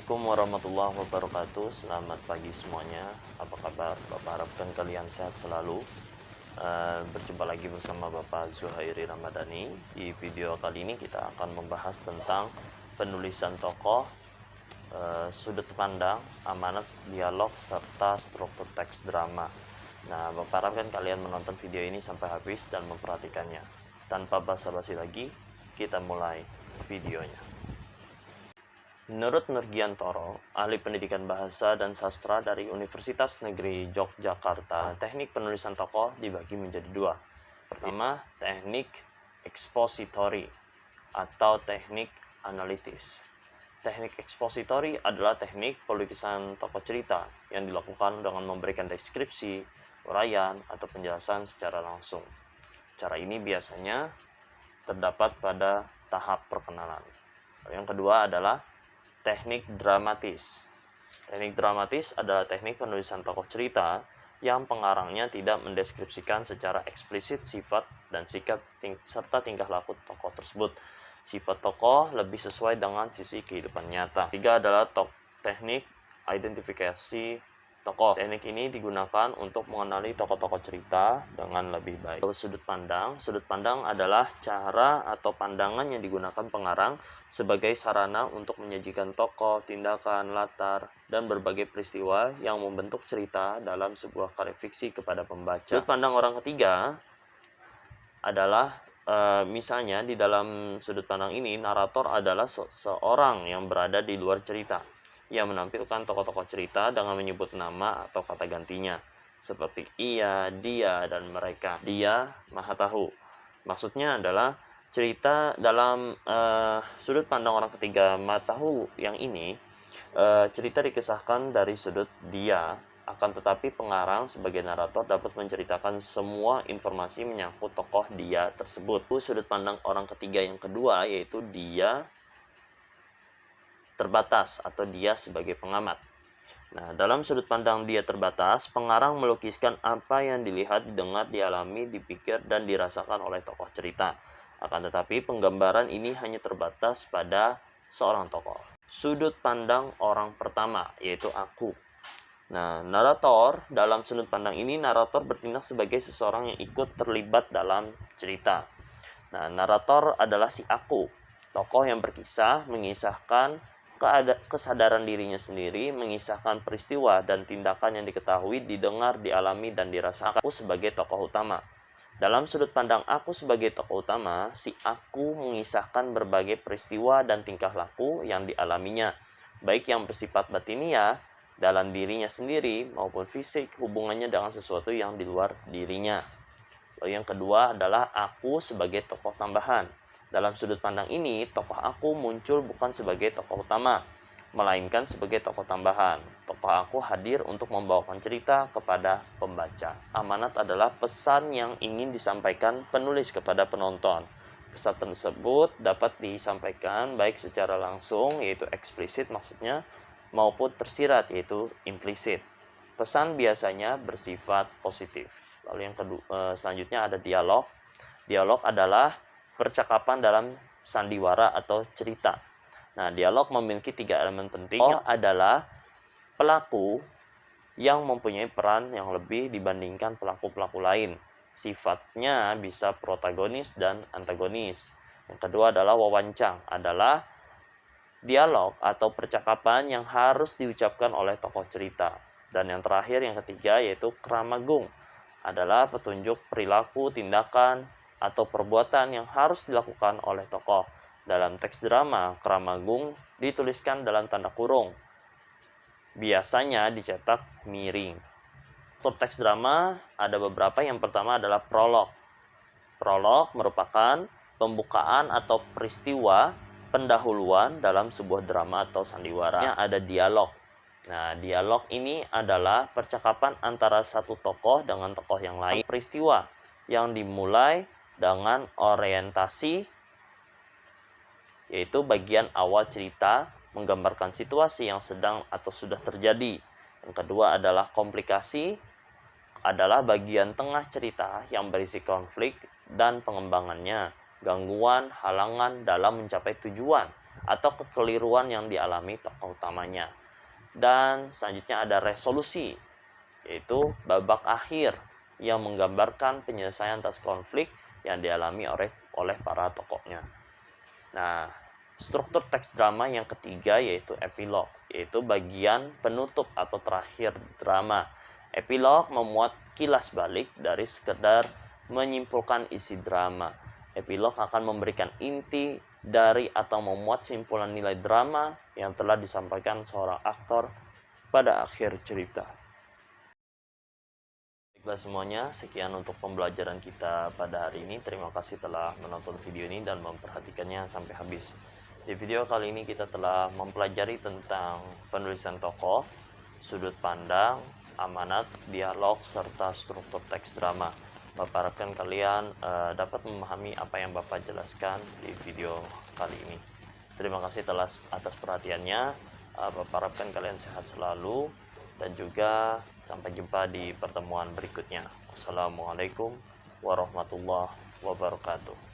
Assalamualaikum warahmatullahi wabarakatuh. Selamat pagi semuanya. Apa kabar? Bapak harapkan kalian sehat selalu. Berjumpa lagi bersama Bapak Zuhairi Ramadhani. Di video kali ini kita akan membahas tentang penulisan tokoh, sudut pandang, amanat, dialog, serta struktur teks drama. Nah, Bapak harapkan kalian menonton video ini sampai habis dan memperhatikannya. Tanpa basa-basi lagi, kita mulai videonya. Menurut Nurgiantoro, ahli pendidikan bahasa dan sastra dari Universitas Negeri Yogyakarta, teknik penulisan tokoh dibagi menjadi dua. Pertama, teknik ekspositori atau teknik analitis. Teknik ekspositori adalah teknik pelukisan tokoh cerita yang dilakukan dengan memberikan deskripsi, uraian, atau penjelasan secara langsung. Cara ini biasanya terdapat pada tahap perkenalan. Yang kedua adalah teknik dramatis. Teknik dramatis adalah teknik penulisan tokoh cerita yang pengarangnya tidak mendeskripsikan secara eksplisit sifat dan sikap serta tingkah laku tokoh tersebut. Sifat tokoh lebih sesuai dengan sisi kehidupan nyata. Tiga adalah teknik identifikasi tokoh. Teknik ini digunakan untuk mengenali tokoh-tokoh cerita dengan lebih baik. Sudut pandang adalah cara atau pandangan yang digunakan pengarang sebagai sarana untuk menyajikan tokoh, tindakan, latar, dan berbagai peristiwa yang membentuk cerita dalam sebuah karya fiksi kepada pembaca. Sudut pandang orang ketiga adalah misalnya di dalam sudut pandang ini narator adalah seorang yang berada di luar cerita. Ia menampilkan tokoh-tokoh cerita dengan menyebut nama atau kata gantinya, seperti ia, dia, dan mereka. Dia maha tahu. Maksudnya adalah cerita dalam sudut pandang orang ketiga maha tahu yang ini, cerita dikisahkan dari sudut dia, akan tetapi pengarang sebagai narator dapat menceritakan semua informasi menyangkut tokoh dia tersebut. Sudut pandang orang ketiga yang kedua yaitu dia terbatas atau dia sebagai pengamat. Nah, dalam sudut pandang dia terbatas, pengarang melukiskan apa yang dilihat, didengar, dialami, dipikir, dan dirasakan oleh tokoh cerita. Akan tetapi, penggambaran ini hanya terbatas pada seorang tokoh. Sudut pandang orang pertama, yaitu aku. Nah, narator, dalam sudut pandang ini, narator bertindak sebagai seseorang yang ikut terlibat dalam cerita. Nah, narator adalah si aku, tokoh yang berkisah, mengisahkan kesadaran dirinya sendiri, mengisahkan peristiwa dan tindakan yang diketahui, didengar, dialami, dan dirasakan. Aku sebagai tokoh utama. Dalam sudut pandang aku sebagai tokoh utama, si aku mengisahkan berbagai peristiwa dan tingkah laku yang dialaminya, baik yang bersifat batiniah dalam dirinya sendiri maupun fisik hubungannya dengan sesuatu yang di luar dirinya. Lalu yang kedua adalah aku sebagai tokoh tambahan. Dalam sudut pandang ini, tokoh aku muncul bukan sebagai tokoh utama, melainkan sebagai tokoh tambahan. Tokoh aku hadir untuk membawakan cerita kepada pembaca. Amanat adalah pesan yang ingin disampaikan penulis kepada penonton. Pesan tersebut dapat disampaikan baik secara langsung, yaitu eksplisit maksudnya, maupun tersirat, yaitu implisit. Pesan biasanya bersifat positif. Lalu yang kedua, selanjutnya ada dialog. Dialog adalah percakapan dalam sandiwara atau cerita. Nah, dialog memiliki 3 elemen penting. Adalah pelaku yang mempunyai peran yang lebih dibandingkan pelaku-pelaku lain. Sifatnya bisa protagonis dan antagonis. Yang kedua adalah wawancang, adalah dialog atau percakapan yang harus diucapkan oleh tokoh cerita. Dan yang terakhir, yang ketiga, yaitu kramagung, adalah petunjuk perilaku, tindakan, atau perbuatan yang harus dilakukan oleh tokoh. Dalam teks drama, kramagung dituliskan dalam tanda kurung. Biasanya dicetak miring. Untuk teks drama ada beberapa. Yang pertama adalah prolog. Prolog merupakan pembukaan atau peristiwa pendahuluan dalam sebuah drama atau sandiwara. Ada dialog. Nah, dialog ini adalah percakapan antara satu tokoh dengan tokoh yang lain. Peristiwa yang dimulai dengan orientasi, yaitu bagian awal cerita menggambarkan situasi yang sedang atau sudah terjadi. Yang kedua adalah komplikasi, adalah bagian tengah cerita yang berisi konflik dan pengembangannya, gangguan, halangan dalam mencapai tujuan. atau kekeliruan yang dialami tokoh utamanya. Dan selanjutnya ada resolusi, yaitu babak akhir yang menggambarkan penyelesaian atas konflik yang dialami oleh para tokohnya. Nah, struktur teks drama yang ketiga yaitu epilog, yaitu bagian penutup atau terakhir drama. Epilog memuat kilas balik dari sekedar menyimpulkan isi drama. Epilog akan memberikan inti dari atau memuat simpulan nilai drama yang telah disampaikan seorang aktor pada akhir cerita. Baiklah semuanya, sekian untuk pembelajaran kita pada hari ini. Terima kasih telah menonton video ini dan memperhatikannya sampai habis. Di video kali ini kita telah mempelajari tentang penulisan tokoh, sudut pandang, amanat, dialog, serta struktur teks drama. Bapak harapkan kalian dapat memahami apa yang Bapak jelaskan di video kali ini. Terima kasih atas perhatiannya. Bapak harapkan kalian sehat selalu dan juga sampai jumpa di pertemuan berikutnya. Wassalamualaikum warahmatullahi wabarakatuh.